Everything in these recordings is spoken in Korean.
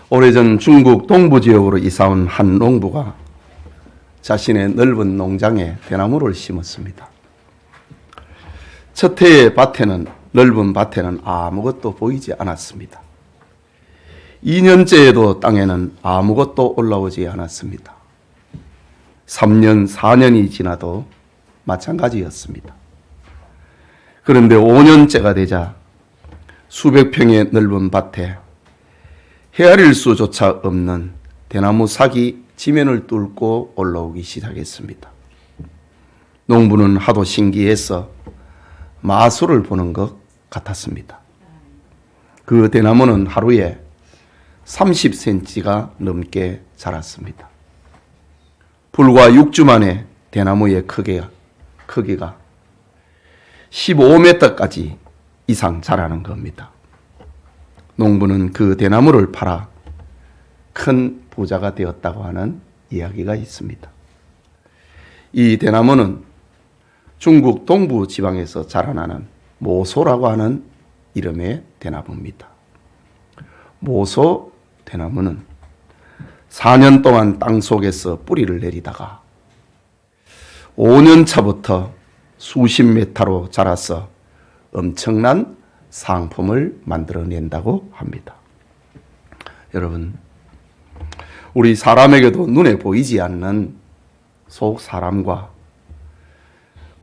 오래전 중국 동부 지역으로 이사온 한 농부가 자신의 넓은 농장에 대나무를 심었습니다. 첫 해의 넓은 밭에는 아무것도 보이지 않았습니다. 2년째에도 땅에는 아무것도 올라오지 않았습니다. 3년, 4년이 지나도 마찬가지였습니다. 그런데 5년째가 되자 수백 평의 넓은 밭에 헤아릴 수조차 없는 대나무 삭이 지면을 뚫고 올라오기 시작했습니다. 농부는 하도 신기해서 마술을 보는 것 같았습니다. 그 대나무는 하루에 30cm가 넘게 자랐습니다. 불과 6주 만에 대나무의 크기가 15m까지 이상 자라는 겁니다. 농부는 그 대나무를 팔아 큰 부자가 되었다고 하는 이야기가 있습니다. 이 대나무는 중국 동부 지방에서 자라나는 모소라고 하는 이름의 대나무입니다. 모소 대나무는 4년 동안 땅 속에서 뿌리를 내리다가 5년 차부터 수십 메타로 자라서 엄청난 상품을 만들어낸다고 합니다. 여러분, 우리 사람에게도 눈에 보이지 않는 속 사람과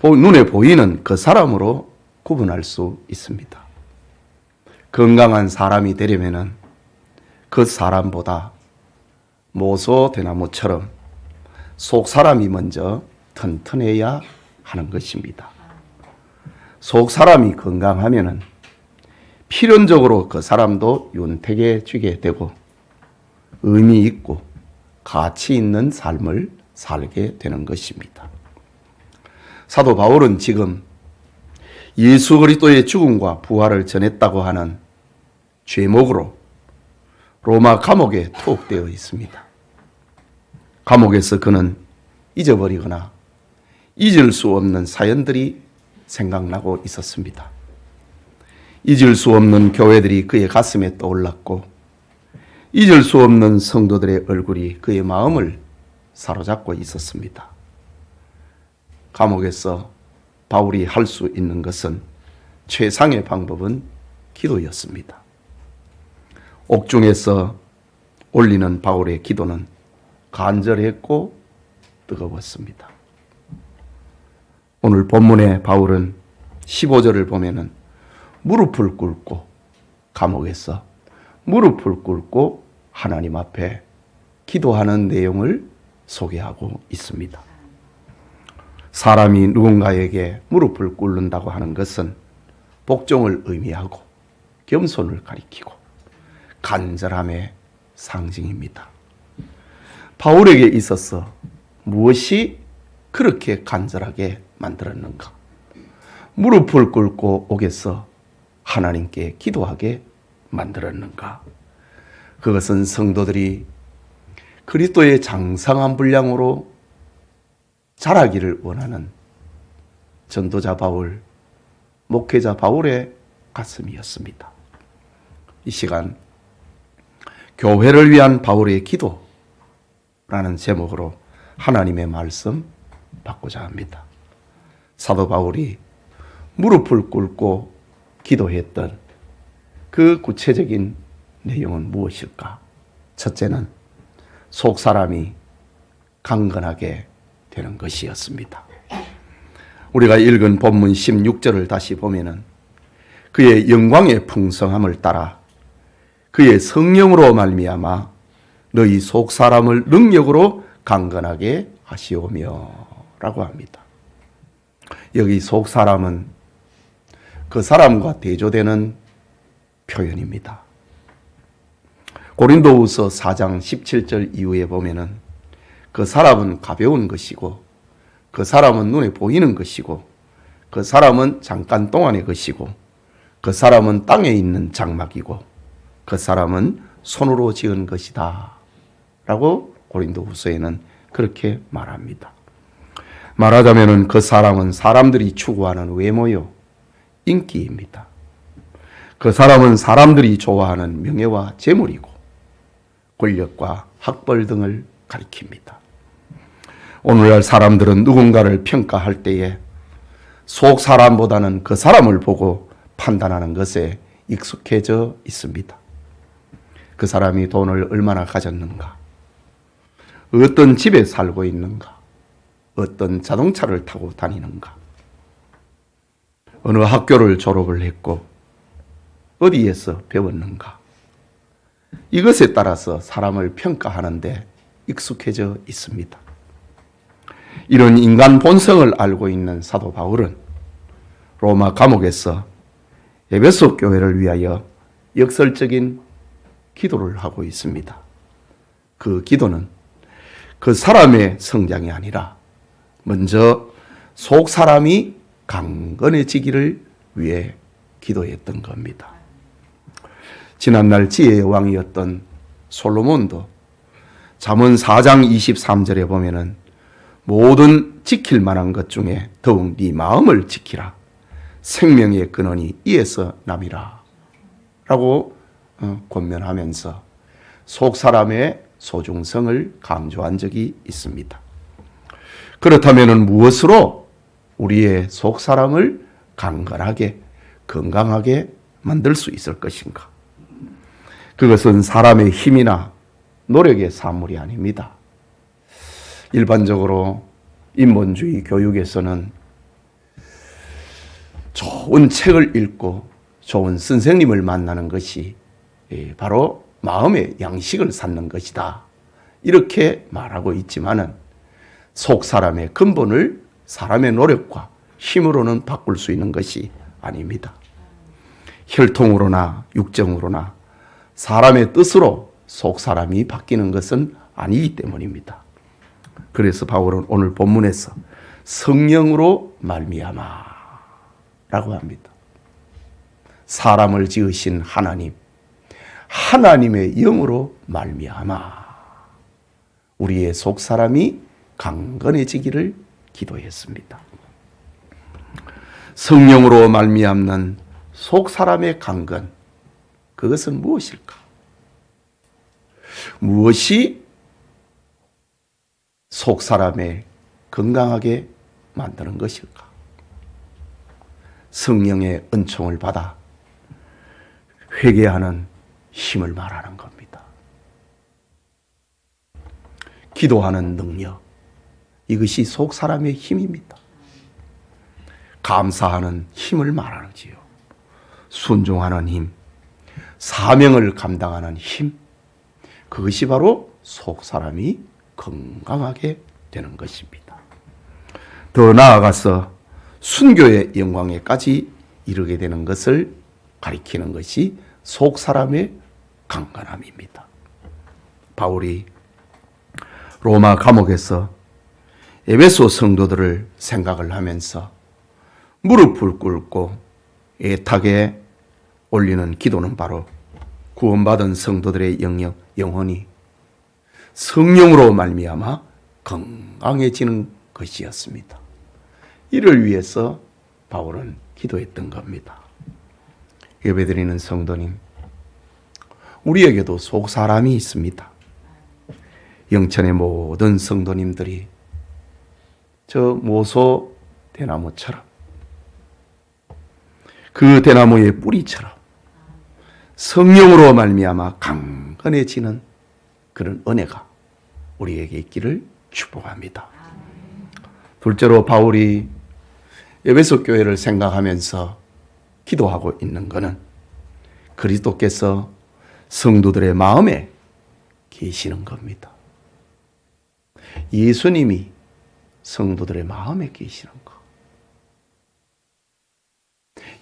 눈에 보이는 그 사람으로 구분할 수 있습니다. 건강한 사람이 되려면 그 사람보다 모소 대나무처럼 속 사람이 먼저 튼튼해야 하는 것입니다. 속 사람이 건강하면은 필연적으로 그 사람도 윤택해지게 되고 의미 있고 가치 있는 삶을 살게 되는 것입니다. 사도 바울은 지금 예수 그리스도의 죽음과 부활을 전했다고 하는 죄목으로 로마 감옥에 투옥되어 있습니다. 감옥에서 그는 잊어버리거나 잊을 수 없는 사연들이 생각나고 있었습니다. 잊을 수 없는 교회들이 그의 가슴에 떠올랐고 잊을 수 없는 성도들의 얼굴이 그의 마음을 사로잡고 있었습니다. 감옥에서 바울이 할 수 있는 것은 최상의 방법은 기도였습니다. 옥중에서 올리는 바울의 기도는 간절했고 뜨거웠습니다. 오늘 본문의 바울은 15절을 보면은 무릎을 꿇고 감옥에서 무릎을 꿇고 하나님 앞에 기도하는 내용을 소개하고 있습니다. 사람이 누군가에게 무릎을 꿇는다고 하는 것은 복종을 의미하고 겸손을 가리키고 간절함의 상징입니다. 바울에게 있어서 무엇이 그렇게 간절하게 만들었는가? 무릎을 꿇고 옥에서 하나님께 기도하게 만들었는가? 그것은 성도들이 그리스도의 장성한 분량으로 자라기를 원하는 전도자 바울, 목회자 바울의 가슴이었습니다. 이 시간 교회를 위한 바울의 기도라는 제목으로 하나님의 말씀 받고자 합니다. 사도 바울이 무릎을 꿇고 기도했던 그 구체적인 내용은 무엇일까? 첫째는 속 사람이 강건하게 되는 것이었습니다. 우리가 읽은 본문 16절을 다시 보면은 그의 영광의 풍성함을 따라 그의 성령으로 말미암아 너희 속 사람을 능력으로 강건하게 하시오며 라고 합니다. 여기 속 사람은 그 사람과 대조되는 표현입니다. 고린도후서 4장 17절 이후에 보면은 그 사람은 가벼운 것이고 그 사람은 눈에 보이는 것이고 그 사람은 잠깐 동안의 것이고 그 사람은 땅에 있는 장막이고 그 사람은 손으로 지은 것이다 라고 고린도후서에는 그렇게 말합니다. 말하자면 그 사람은 사람들이 추구하는 외모요 인기입니다. 그 사람은 사람들이 좋아하는 명예와 재물이고 권력과 학벌 등을 가리킵니다. 오늘날 사람들은 누군가를 평가할 때에 속 사람보다는 그 사람을 보고 판단하는 것에 익숙해져 있습니다. 그 사람이 돈을 얼마나 가졌는가, 어떤 집에 살고 있는가, 어떤 자동차를 타고 다니는가, 어느 학교를 졸업을 했고 어디에서 배웠는가, 이것에 따라서 사람을 평가하는데 익숙해져 있습니다. 이런 인간 본성을 알고 있는 사도 바울은 로마 감옥에서 에베소 교회를 위하여 역설적인 기도를 하고 있습니다. 그 기도는 그 사람의 성장이 아니라 먼저 속 사람이 강건해지기를 위해 기도했던 겁니다. 지난날 지혜의 왕이었던 솔로몬도 잠언 4장 23절에 보면은 모든 지킬 만한 것 중에 더욱 네 마음을 지키라. 생명의 근원이 이에서 남이라. 라고 권면하면서 속 사람의 소중성을 강조한 적이 있습니다. 그렇다면 무엇으로 우리의 속 사람을 강건하게 건강하게 만들 수 있을 것인가? 그것은 사람의 힘이나 노력의 산물이 아닙니다. 일반적으로 인본주의 교육에서는 좋은 책을 읽고 좋은 선생님을 만나는 것이 바로 마음의 양식을 쌓는 것이다. 이렇게 말하고 있지만은 속 사람의 근본을 사람의 노력과 힘으로는 바꿀 수 있는 것이 아닙니다. 혈통으로나 육정으로나 사람의 뜻으로 속 사람이 바뀌는 것은 아니기 때문입니다. 그래서 바울은 오늘 본문에서 성령으로 말미암아 라고 합니다. 사람을 지으신 하나님, 하나님의 영으로 말미암아 우리의 속 사람이 강건해지기를 기도했습니다. 성령으로 말미암는 속 사람의 강건, 그것은 무엇일까? 무엇이 속 사람을 건강하게 만드는 것일까? 성령의 은총을 받아 회개하는 힘을 말하는 겁니다. 기도하는 능력, 이것이 속 사람의 힘입니다. 감사하는 힘을 말하지요. 순종하는 힘, 사명을 감당하는 힘, 그것이 바로 속 사람이 건강하게 되는 것입니다. 더 나아가서 순교의 영광에까지 이르게 되는 것을 가리키는 것이 속 사람의 강건함입니다. 바울이 로마 감옥에서 에베소 성도들을 생각을 하면서 무릎을 꿇고 애타게 올리는 기도는 바로 구원받은 성도들의 영혼이 성령으로 말미암아 건강해지는 것이었습니다. 이를 위해서 바울은 기도했던 겁니다. 예배드리는 성도님, 우리에게도 속 사람이 있습니다. 영천의 모든 성도님들이 저 모소 대나무처럼, 그 대나무의 뿌리처럼 성령으로 말미암아 강건해지는 그런 은혜가 우리에게 있기를 축복합니다. 둘째로 바울이 에베소 교회를 생각하면서 기도하고 있는 것은 그리스도께서 성도들의 마음에 계시는 겁니다. 예수님이 성도들의 마음에 계시는 것.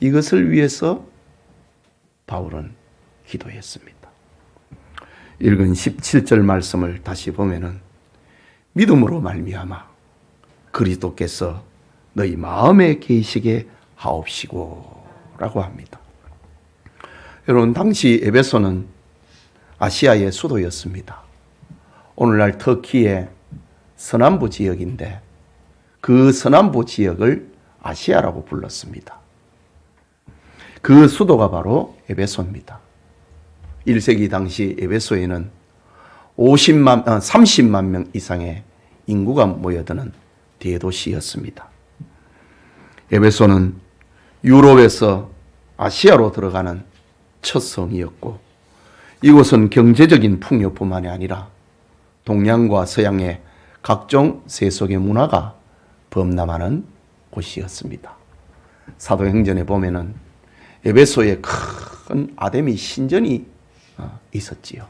이것을 위해서 바울은 기도했습니다. 읽은 17절 말씀을 다시 보면은 믿음으로 말미암아 그리스도께서 너희 마음에 계시게 하옵시고 라고 합니다. 여러분, 당시 에베소는 아시아의 수도였습니다. 오늘날 터키의 서남부 지역인데 그 서남부 지역을 아시아라고 불렀습니다. 그 수도가 바로 에베소입니다. 1세기 당시 에베소에는 30만 명 이상의 인구가 모여드는 대도시였습니다. 에베소는 유럽에서 아시아로 들어가는 첫 성이었고, 이곳은 경제적인 풍요뿐만이 아니라 동양과 서양의 각종 세속의 문화가 범람하는 곳이었습니다. 사도행전에 보면은 에베소에 큰 아데미 신전이 있었지요.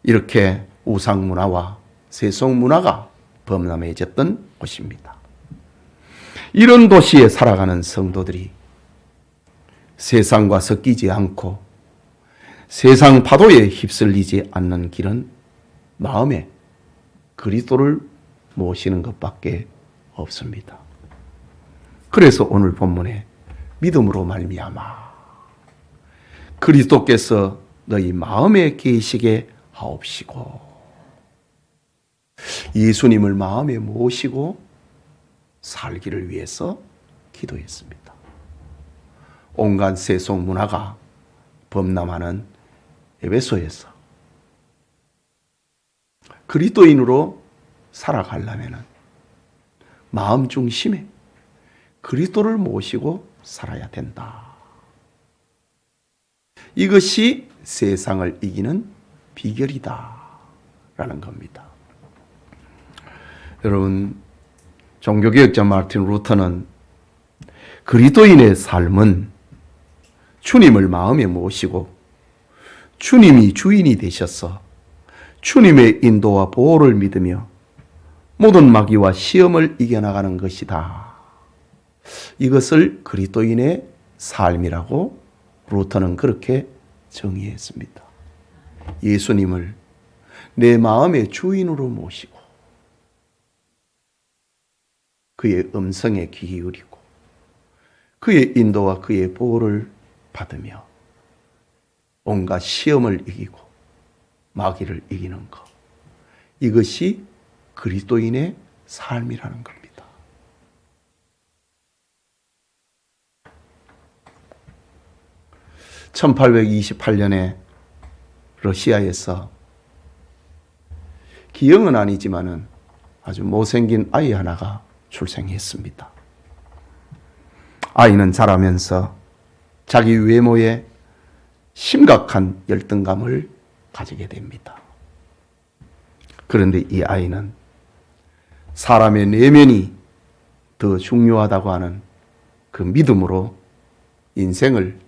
이렇게 우상 문화와 세속 문화가 범람해졌던 곳입니다. 이런 도시에 살아가는 성도들이 세상과 섞이지 않고 세상 파도에 휩쓸리지 않는 길은 마음에 그리스도를 모시는 것밖에 없습니다. 그래서 오늘 본문에 믿음으로 말미암아 그리스도께서 너희 마음에 계시게 하옵시고, 예수님을 마음에 모시고 살기를 위해서 기도했습니다. 온갖 세속 문화가 범람하는 에베소에서 그리스도인으로 살아가려면 마음 중심에 그리스도를 모시고 살아야 된다. 이것이 세상을 이기는 비결이다 라는 겁니다. 여러분, 종교개혁자 마르틴 루터는 그리스도인의 삶은 주님을 마음에 모시고 주님이 주인이 되셔서 주님의 인도와 보호를 믿으며 모든 마귀와 시험을 이겨나가는 것이다. 이것을 그리스도인의 삶이라고 루터는 그렇게 정의했습니다. 예수님을 내 마음의 주인으로 모시고 그의 음성에 귀 기울이고 그의 인도와 그의 보호를 받으며 온갖 시험을 이기고 마귀를 이기는 것, 이것이 그리스도인의 삶이라는 겁니다. (1828년에) 러시아에서 기형은 아니지만은 아주 못생긴 아이 하나가 출생했습니다. 아이는 자라면서 자기 외모에 심각한 열등감을 가지게 됩니다. 그런데 이 아이는 사람의 내면이 더 중요하다고 하는 그 믿음으로 인생을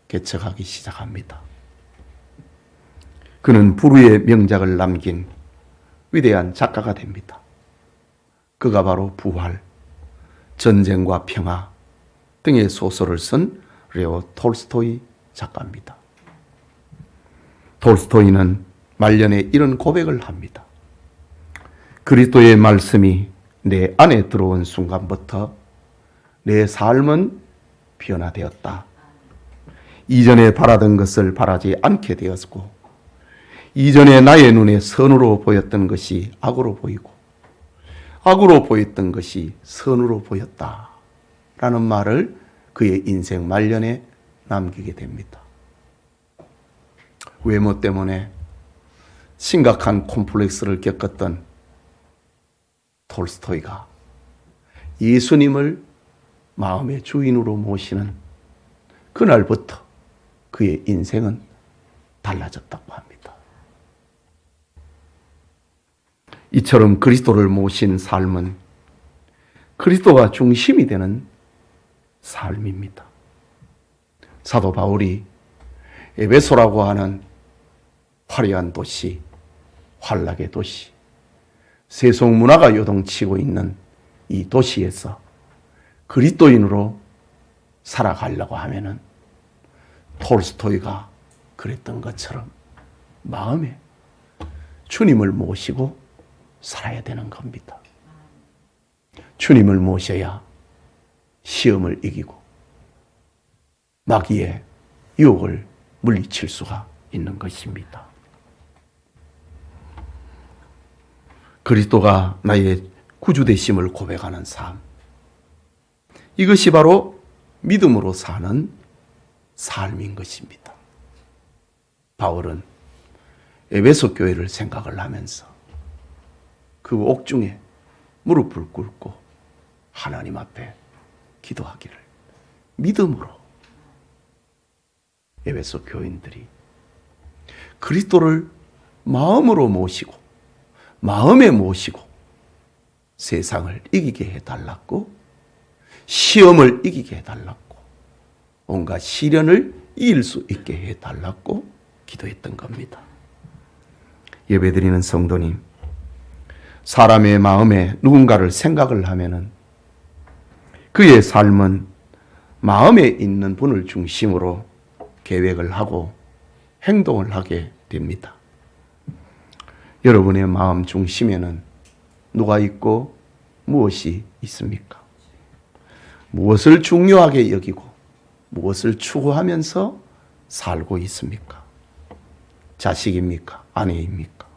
개척하기 시작합니다. 그는 불후의 명작을 남긴 위대한 작가가 됩니다. 그가 바로 부활, 전쟁과 평화 등의 소설을 쓴 레오 톨스토이 작가입니다. 톨스토이는 말년에 이런 고백을 합니다. 그리스도의 말씀이 내 안에 들어온 순간부터 내 삶은 변화되었다. 이전에 바라던 것을 바라지 않게 되었고, 이전에 나의 눈에 선으로 보였던 것이 악으로 보이고, 악으로 보였던 것이 선으로 보였다. 라는 말을 그의 인생 말년에 남기게 됩니다. 외모 때문에 심각한 콤플렉스를 겪었던 톨스토이가 예수님을 마음의 주인으로 모시는 그날부터 그의 인생은 달라졌다고 합니다. 이처럼 그리스도를 모신 삶은 그리스도가 중심이 되는 삶입니다. 사도 바울이 에베소라고 하는 화려한 도시, 환락의 도시, 세속 문화가 요동치고 있는 이 도시에서 그리스도인으로 살아가려고 하면은 톨스토이가 그랬던 것처럼 마음에 주님을 모시고 살아야 되는 겁니다. 주님을 모셔야 시험을 이기고 마귀의 유혹을 물리칠 수가 있는 것입니다. 그리스도가 나의 구주되심을 고백하는 삶, 이것이 바로 믿음으로 사는 삶인 것입니다. 바울은 에베소 교회를 생각을 하면서 그 옥중에 무릎을 꿇고 하나님 앞에 기도하기를 믿음으로 에베소 교인들이 그리스도를 마음으로 모시고 마음에 모시고 세상을 이기게 해달라고, 시험을 이기게 해달라고, 온갖 시련을 이길 수 있게 해달라고 기도했던 겁니다. 예배드리는 성도님, 사람의 마음에 누군가를 생각을 하면은 그의 삶은 마음에 있는 분을 중심으로 계획을 하고 행동을 하게 됩니다. 여러분의 마음 중심에는 누가 있고 무엇이 있습니까? 무엇을 중요하게 여기고 무엇을 추구하면서 살고 있습니까? 자식입니까? 아내입니까?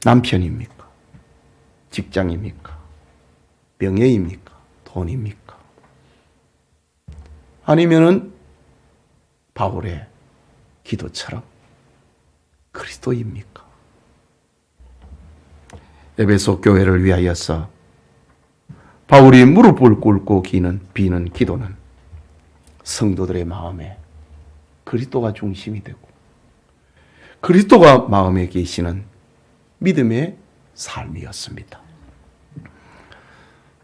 남편입니까? 직장입니까? 명예입니까? 돈입니까? 아니면은 바울의 기도처럼 그리스도입니까? 에베소 교회를 위하여서 바울이 무릎을 꿇고 비는 기도는 성도들의 마음에 그리스도가 중심이 되고 그리스도가 마음에 계시는 믿음의 삶이었습니다.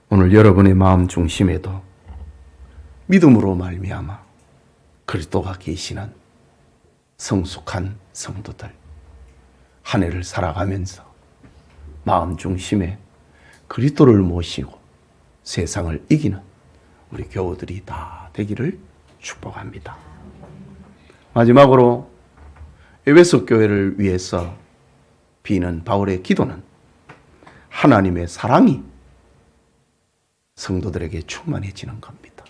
오늘 여러분의 마음 중심에도 믿음으로 말미암아 그리스도가 계시는 성숙한 성도들, 한 해를 살아가면서 마음 중심에 그리스도를 모시고 세상을 이기는 우리 교우들이 다 되기를 축복합니다. 마지막으로 에베소 교회를 위해서 비는 바울의 기도는 하나님의 사랑이 성도들에게 충만해지는 겁니다.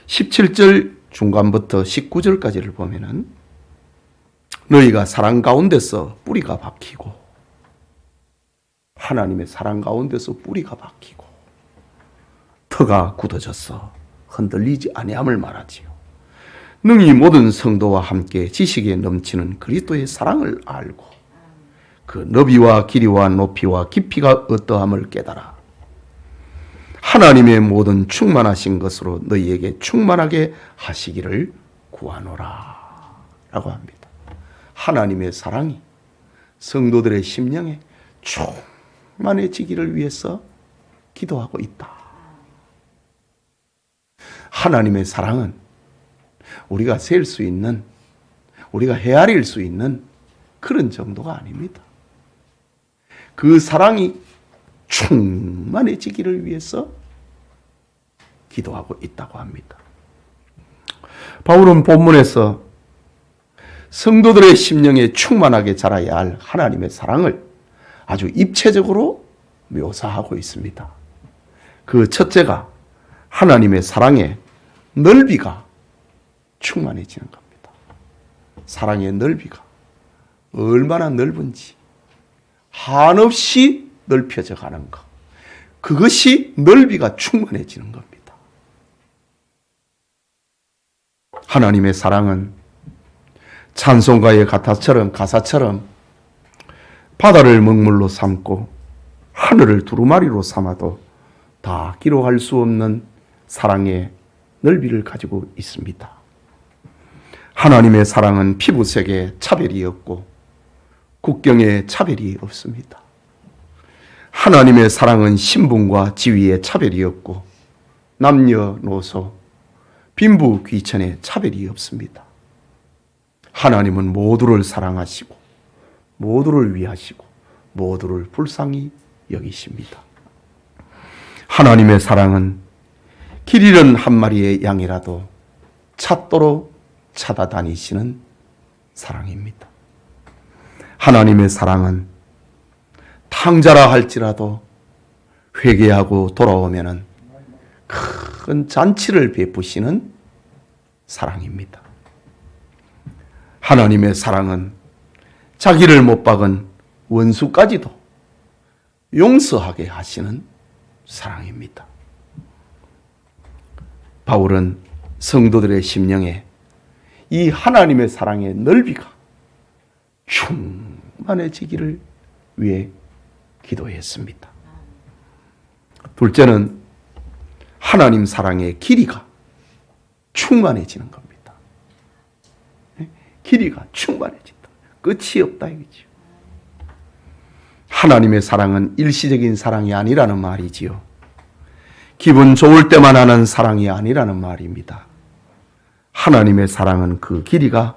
17절 중간부터 19절까지를 보면은 너희가 사랑 가운데서 뿌리가 박히고, 하나님의 사랑 가운데서 뿌리가 박히고 터가 굳어져서 흔들리지 아니함을 말하지요. 능히 모든 성도와 함께 지식에 넘치는 그리스도의 사랑을 알고 그 너비와 길이와 높이와 깊이가 어떠함을 깨달아 하나님의 모든 충만하신 것으로 너희에게 충만하게 하시기를 구하노라 라고 합니다. 하나님의 사랑이 성도들의 심령에 충만해지기를 위해서 기도하고 있다. 하나님의 사랑은 우리가 셀 수 있는, 우리가 헤아릴 수 있는 그런 정도가 아닙니다. 그 사랑이 충만해지기를 위해서 기도하고 있다고 합니다. 바울은 본문에서 성도들의 심령에 충만하게 자라야 할 하나님의 사랑을 아주 입체적으로 묘사하고 있습니다. 그 첫째가 하나님의 사랑의 넓이가 충만해지는 겁니다. 사랑의 넓이가 얼마나 넓은지 한없이 넓혀져 가는 것, 그것이 넓이가 충만해지는 겁니다. 하나님의 사랑은 찬송가의 가사처럼 바다를 먹물로 삼고 하늘을 두루마리로 삼아도 다 기록할 수 없는 사랑의 넓이를 가지고 있습니다. 하나님의 사랑은 피부색에 차별이 없고 국경에 차별이 없습니다. 하나님의 사랑은 신분과 지위에 차별이 없고 남녀노소, 빈부 귀천에 차별이 없습니다. 하나님은 모두를 사랑하시고 모두를 위하시고 모두를 불쌍히 여기십니다. 하나님의 사랑은 길 잃은 한 마리의 양이라도 찾도록 찾아다니시는 사랑입니다. 하나님의 사랑은 탕자라 할지라도 회개하고 돌아오면은 큰 잔치를 베푸시는 사랑입니다. 하나님의 사랑은 자기를 못 박은 원수까지도 용서하게 하시는 사랑입니다. 바울은 성도들의 심령에 이 하나님의 사랑의 넓이가 충만해지기를 위해 기도했습니다. 둘째는 하나님 사랑의 길이가 충만해지는 겁니다. 길이가 충만해진다. 끝이 없다 이거죠. 하나님의 사랑은 일시적인 사랑이 아니라는 말이지요. 기분 좋을 때만 하는 사랑이 아니라는 말입니다. 하나님의 사랑은 그 길이가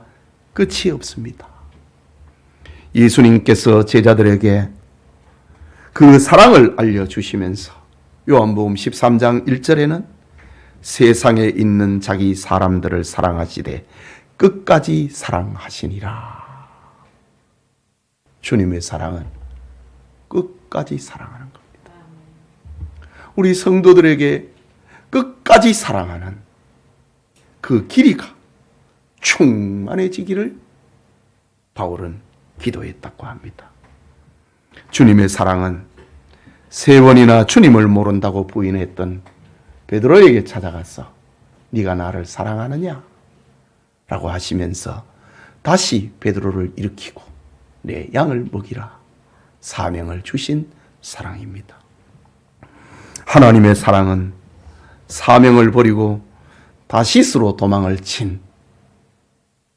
끝이 없습니다. 예수님께서 제자들에게 그 사랑을 알려주시면서 요한복음 13장 1절에는 세상에 있는 자기 사람들을 사랑하시되 끝까지 사랑하시니라. 주님의 사랑은 끝까지 사랑하는 겁니다. 우리 성도들에게 끝까지 사랑하는 그 길이가 충만해지기를 바울은 기도했다고 합니다. 주님의 사랑은 세 번이나 주님을 모른다고 부인했던 베드로에게 찾아가서 네가 나를 사랑하느냐? 라고 하시면서 다시 베드로를 일으키고 내 양을 먹이라 사명을 주신 사랑입니다. 하나님의 사랑은 사명을 버리고 다시스로 도망을 친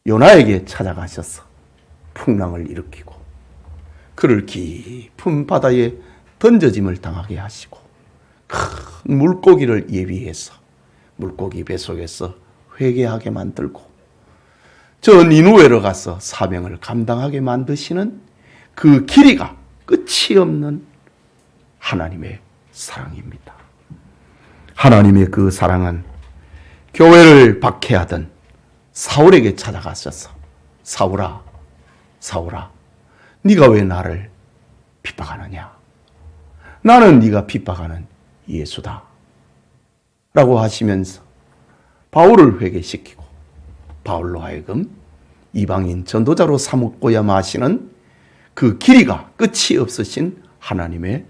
요나에게 찾아가셔서 풍랑을 일으키고 그를 깊은 바다에 던져짐을 당하게 하시고 큰 물고기를 예비해서 물고기 뱃속에서 회개하게 만들고 저 니누웨로 가서 사명을 감당하게 만드시는 그 길이가 끝이 없는 하나님의 사랑입니다. 하나님의 그 사랑은 교회를 박해하던 사울에게 찾아가셔서 사울아, 사울아, 네가 왜 나를 핍박하느냐? 나는 네가 핍박하는 예수다. 라고 하시면서 바울을 회개시키고 바울로 하여금 이방인 전도자로 삼고야 마시는 그 길이가 끝이 없으신 하나님의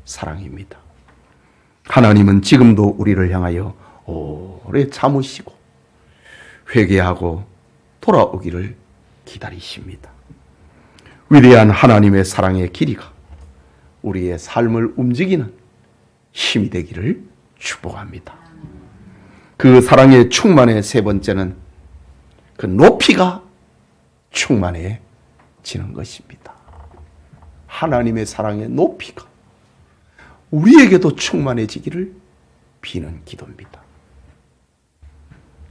사랑입니다. 하나님은 지금도 우리를 향하여 오래 참으시고 회개하고 돌아오기를 기다리십니다. 위대한 하나님의 사랑의 길이가 우리의 삶을 움직이는 힘이 되기를 축복합니다. 그 사랑의 충만의 세 번째는 그 높이가 충만해지는 것입니다. 하나님의 사랑의 높이가 우리에게도 충만해지기를 비는 기도입니다.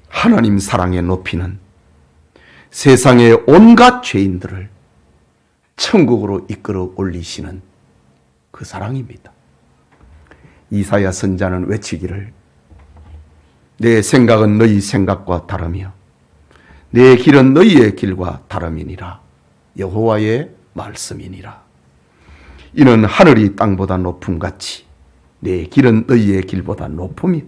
하나님 사랑의 높이는 세상의 온갖 죄인들을 천국으로 이끌어 올리시는 그 사랑입니다. 이사야 선자는 외치기를 내 생각은 너희 생각과 다르며 내 길은 너희의 길과 다름이니라. 여호와의 말씀이니라. 이는 하늘이 땅보다 높음같이 내 길은 너희의 길보다 높으며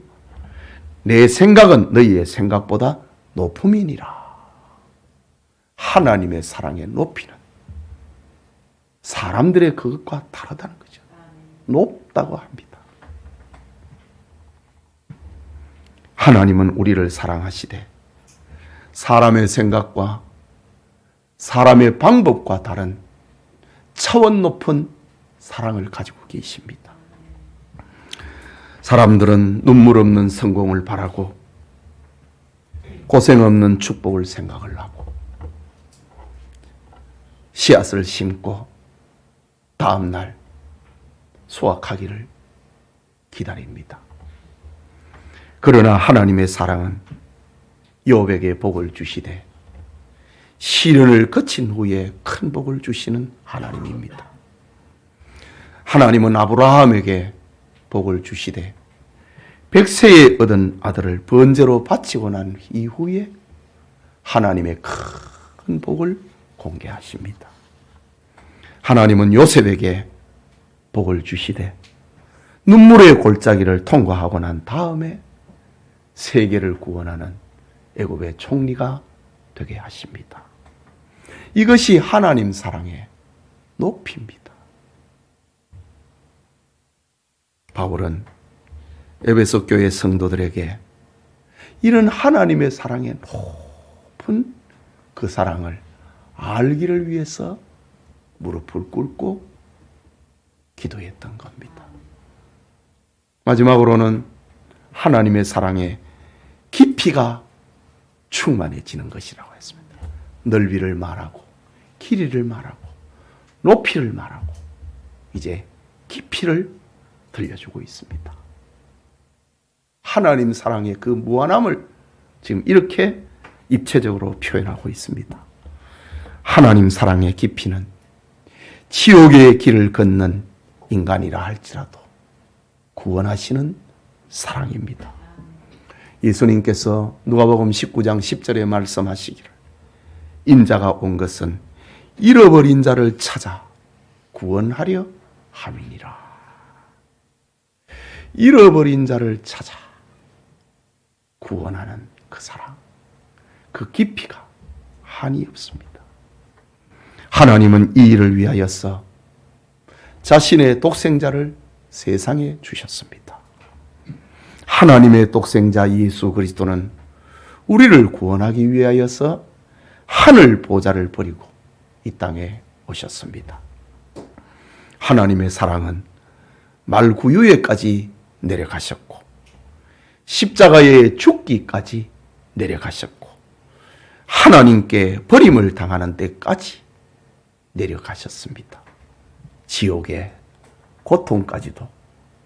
내 생각은 너희의 생각보다 높음이니라. 하나님의 사랑의 높이는 사람들의 그것과 다르다는 거죠. 높다고 합니다. 하나님은 우리를 사랑하시되 사람의 생각과 사람의 방법과 다른 차원 높은 사랑을 가지고 계십니다. 사람들은 눈물 없는 성공을 바라고 고생 없는 축복을 생각을 하고 씨앗을 심고 다음날 수확하기를 기다립니다. 그러나 하나님의 사랑은 욥에게 복을 주시되 시련을 거친 후에 큰 복을 주시는 하나님입니다. 하나님은 아브라함에게 복을 주시되 100세에 얻은 아들을 번제로 바치고 난 이후에 하나님의 큰 복을 공개하십니다. 하나님은 요셉에게 복을 주시되 눈물의 골짜기를 통과하고 난 다음에 세계를 구원하는 애굽의 총리가 되게 하십니다. 이것이 하나님 사랑의 높이입니다. 바울은 에베소 교회 성도들에게 이런 하나님의 사랑의 깊은 그 사랑을 알기를 위해서 무릎을 꿇고 기도했던 겁니다. 마지막으로는 하나님의 사랑에 깊이가 충만해지는 것이라고 했습니다. 넓이를 말하고 길이를 말하고 높이를 말하고 이제 깊이를 들려주고 있습니다. 하나님 사랑의 그 무한함을 지금 이렇게 입체적으로 표현하고 있습니다. 하나님 사랑의 깊이는 지옥의 길을 걷는 인간이라 할지라도 구원하시는 사랑입니다. 예수님께서 누가복음 19장 10절에 말씀하시기를 인자가 온 것은 잃어버린 자를 찾아 구원하려 함이니라. 잃어버린 자를 찾아 구원하는 그 사랑, 그 깊이가 한이 없습니다. 하나님은 이 일을 위하여서 자신의 독생자를 세상에 주셨습니다. 하나님의 독생자 예수 그리스도는 우리를 구원하기 위하여서 하늘 보좌를 버리고 이 땅에 오셨습니다. 하나님의 사랑은 말구유에까지 내려가셨고 십자가에 죽기까지 내려가셨고 하나님께 버림을 당하는 데까지 내려가셨습니다. 지옥의 고통까지도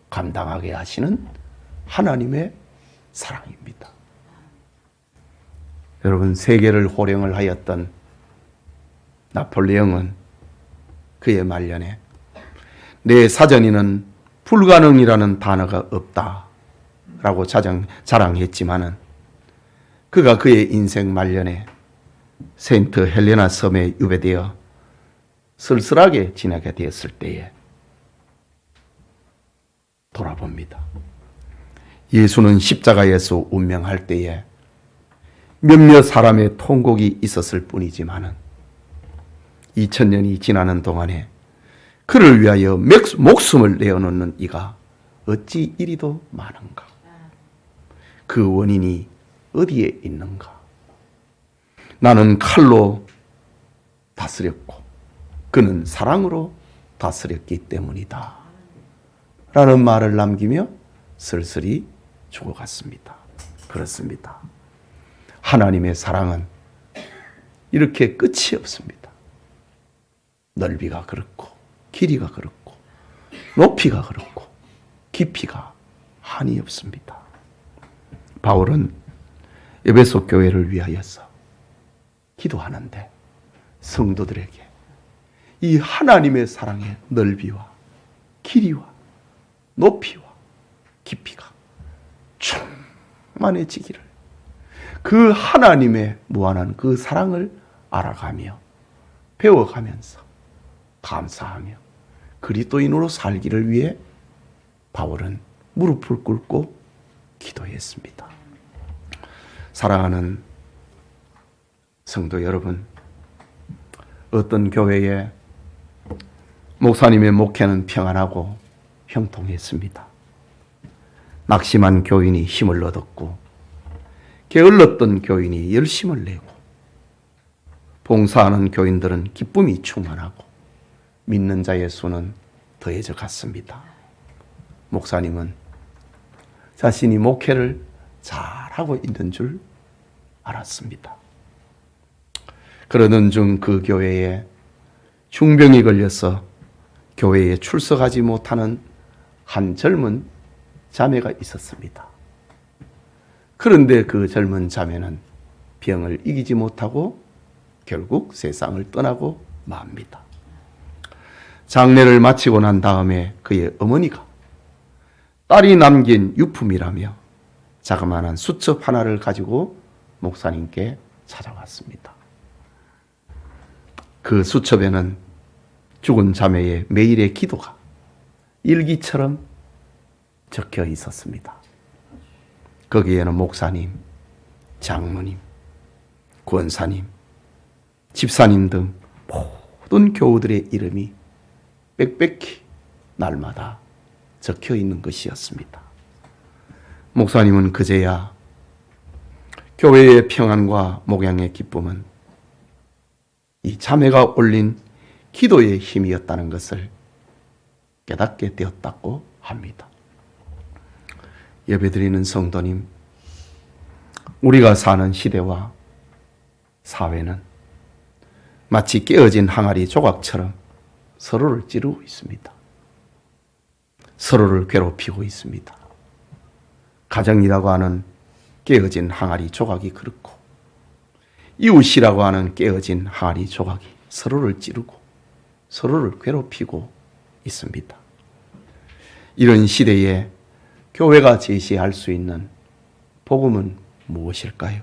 감당하게 하시는 하나님의 사랑입니다. 여러분, 세계를 호령을 하였던 나폴레옹은 그의 말년에 내 사전에는 불가능이라는 단어가 없다라고 자랑했지만은 그가 그의 인생 말년에 세인트 헬레나 섬에 유배되어 쓸쓸하게 지나게 되었을 때에 돌아봅니다. 예수는 십자가에서 운명할 때에 몇몇 사람의 통곡이 있었을 뿐이지만은 2000년이 지나는 동안에 그를 위하여 목숨을 내어놓는 이가 어찌 이리도 많은가? 그 원인이 어디에 있는가? 나는 칼로 다스렸고 그는 사랑으로 다스렸기 때문이다. 라는 말을 남기며 쓸쓸히 죽어갔습니다. 그렇습니다. 하나님의 사랑은 이렇게 끝이 없습니다. 넓이가 그렇고 길이가 그렇고 높이가 그렇고 깊이가 한이 없습니다. 바울은 에베소 교회를 위하여서 기도하는데 성도들에게 이 하나님의 사랑의 넓이와 길이와 높이와 깊이가 충만해지기를 그 하나님의 무한한 그 사랑을 알아가며 배워가면서 감사하며 그리스도인으로 살기를 위해 바울은 무릎을 꿇고 기도했습니다. 사랑하는 성도 여러분, 어떤 교회에 목사님의 목회는 평안하고 형통했습니다. 낙심한 교인이 힘을 얻었고 게을렀던 교인이 열심을 내고 봉사하는 교인들은 기쁨이 충만하고 믿는 자의 수는 더해져 갔습니다. 목사님은 자신이 목회를 잘하고 있는 줄 알았습니다. 그러던 중 그 교회에 중병이 걸려서 교회에 출석하지 못하는 한 젊은 자매가 있었습니다. 그런데 그 젊은 자매는 병을 이기지 못하고 결국 세상을 떠나고 맙니다. 장례를 마치고 난 다음에 그의 어머니가 딸이 남긴 유품이라며 자그마한 수첩 하나를 가지고 목사님께 찾아왔습니다. 그 수첩에는 죽은 자매의 매일의 기도가 일기처럼 적혀 있었습니다. 거기에는 목사님, 장로님, 권사님, 집사님 등 모든 교우들의 이름이 빽빽히 날마다 적혀 있는 것이었습니다. 목사님은 그제야 교회의 평안과 목양의 기쁨은 이 자매가 올린 기도의 힘이었다는 것을 깨닫게 되었다고 합니다. 예배드리는 성도님, 우리가 사는 시대와 사회는 마치 깨어진 항아리 조각처럼 서로를 찌르고 있습니다. 서로를 괴롭히고 있습니다. 가정이라고 하는 깨어진 항아리 조각이 그렇고, 이웃이라고 하는 깨어진 항아리 조각이 서로를 찌르고 서로를 괴롭히고 있습니다. 이런 시대에 교회가 제시할 수 있는 복음은 무엇일까요?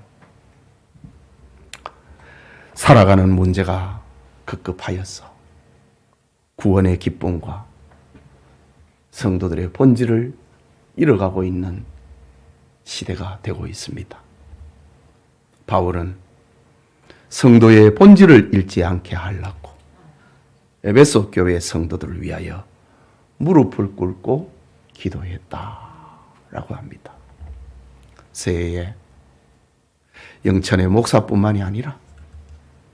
살아가는 문제가 급급하여서 구원의 기쁨과 성도들의 본질을 잃어가고 있는 시대가 되고 있습니다. 바울은 성도의 본질을 잃지 않게 하려고 에베소 교회 성도들을 위하여 무릎을 꿇고 기도했다라고 합니다. 새해에 영천의 목사뿐만이 아니라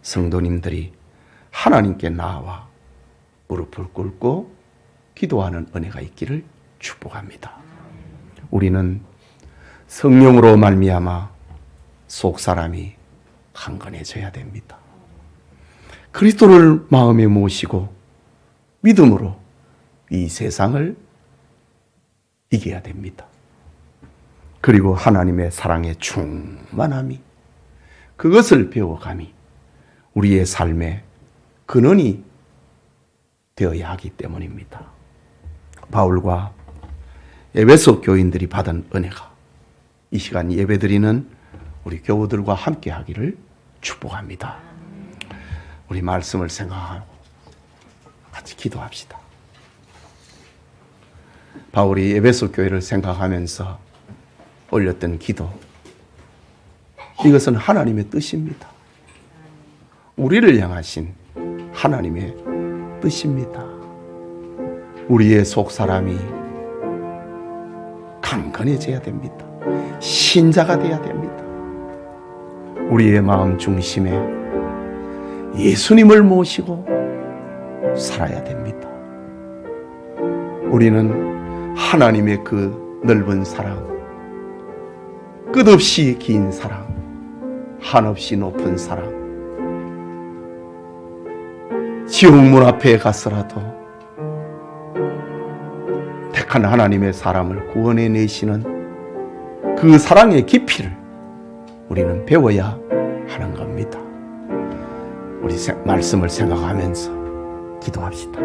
성도님들이 하나님께 나와 무릎을 꿇고 기도하는 은혜가 있기를 축복합니다. 우리는 성령으로 말미암아 속사람이 강건해져야 됩니다. 그리스도를 마음에 모시고 믿음으로 이 세상을 이겨야 됩니다. 그리고 하나님의 사랑의 충만함이, 그것을 배워감이 우리의 삶의 근원이 되어야 하기 때문입니다. 바울과 에베소 교인들이 받은 은혜가 이 시간 예배드리는 우리 교우들과 함께 하기를 축복합니다. 우리 말씀을 생각하고 같이 기도합시다. 바울이 에베소 교회를 생각하면서 올렸던 기도, 이것은 하나님의 뜻입니다. 우리를 향하신 하나님의 뜻입니다. 우리의 속사람이 강건해져야 됩니다. 신자가 되어야 됩니다. 우리의 마음 중심에 예수님을 모시고 살아야 됩니다. 우리는 하나님의 그 넓은 사랑, 끝없이 긴 사랑, 한없이 높은 사랑, 지옥문 앞에 가서라도 택한 하나님의 사람을 구원해 내시는 그 사랑의 깊이를 우리는 배워야 하는 겁니다. 우리 말씀을 생각하면서 기도합시다.